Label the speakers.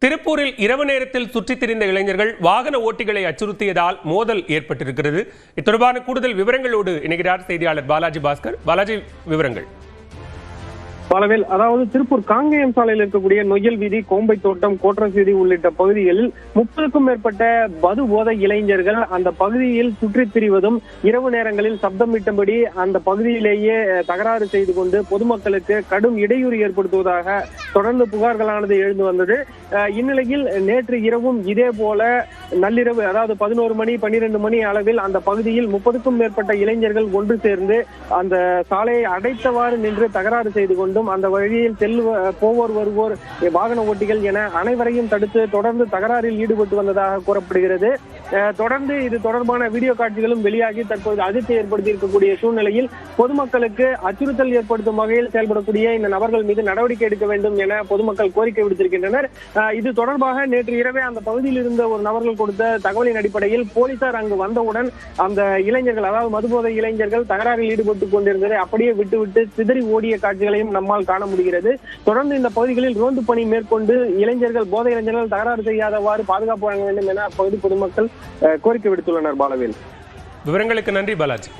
Speaker 1: திருப்பூரில் இரவு நேரத்தில் சுற்றித் திரிந்த இளைஞர்கள் வாகன ஓட்டிகளை அச்சுறுத்தியதால் மோதல் ஏற்பட்டிருக்கிறது. இது தொடர்பான கூடுதல் விவரங்களோடு இணைகிறார் செய்தியாளர் பாலாஜி பாஸ்கர். பாலாஜி, விவரங்கள்.
Speaker 2: பலவேல், அதாவது திருப்பூர் காங்கேயம் சாலையில் இருக்கக்கூடிய நொய்யல் வீதி, கோம்பை தோட்டம், கோட்ரஸ் வீதி உள்ளிட்ட பகுதிகளில் 30க்கும் மேற்பட்ட மது போதை இளைஞர்கள் அந்த பகுதியில் சுற்றித் திரிவதும் இரவு நேரங்களில் சப்தமிட்டபடி அந்த பகுதியிலேயே தகராறு செய்து கொண்டு பொதுமக்களுக்கு கடும் இடையூறு ஏற்படுத்துவதாக தொடர்ந்து புகார்களானது எழுந்து வந்தது. இந்நிலையில் நேற்று இரவும் இதே போல நள்ளிரவு, அதாவது 11 மணி 12 மணி அளவில் அந்த பகுதியில் 30க்கும் மேற்பட்ட இளைஞர்கள் ஒன்று சேர்ந்து அந்த சாலையை அடைத்தவாறு நின்று தகராறு செய்து கொண்டும் அந்த வழியில் போவோர் வருவோர் வாகன ஓட்டிகள் என அனைவரையும் தடுத்து தொடர்ந்து தகராறில் ஈடுபட்டு வந்ததாக கூறப்படுகிறது. தொடர்ந்து இது தொடர்பான வீடியோ காட்சிகளும் வெளியாகி தற்போது அதிர்ச்சி ஏற்படுத்தி இருக்கக்கூடிய சூழ்நிலையில் பொதுமக்களுக்கு அச்சுறுத்தல் ஏற்படுத்தும் வகையில் செயல்படக்கூடிய இந்த நபர்கள் மீது நடவடிக்கை எடுக்க வேண்டும் என பொதுமக்கள் கோரிக்கை விடுத்திருக்கின்றனர். இது தொடர்பாக நேற்று இரவே அந்த பகுதியில் இருந்த ஒரு நபர்கள் கொடுத்த தகவலின் அடிப்படையில் போலீசார் அங்கு வந்தவுடன் அந்த இளைஞர்கள், அதாவது மதுபோதை இளைஞர்கள் தகராறில் ஈடுபட்டுக் கொண்டிருந்ததை அப்படியே விட்டுவிட்டு சிதறி ஓடிய காட்சிகளையும் நம்மால் காண முடிகிறது. தொடர்ந்து இந்த பகுதிகளில் ரோந்து பணி மேற்கொண்டு போதை இளைஞர்கள் தகராறு செய்யாதவாறு பாதுகாப்பு வழங்க வேண்டும் என அப்பகுதி பொதுமக்கள் கோரிக்கை விடுத்துள்ளனர். பாலவேல்,
Speaker 1: விவரங்களுக்கு நன்றி பாலாஜி.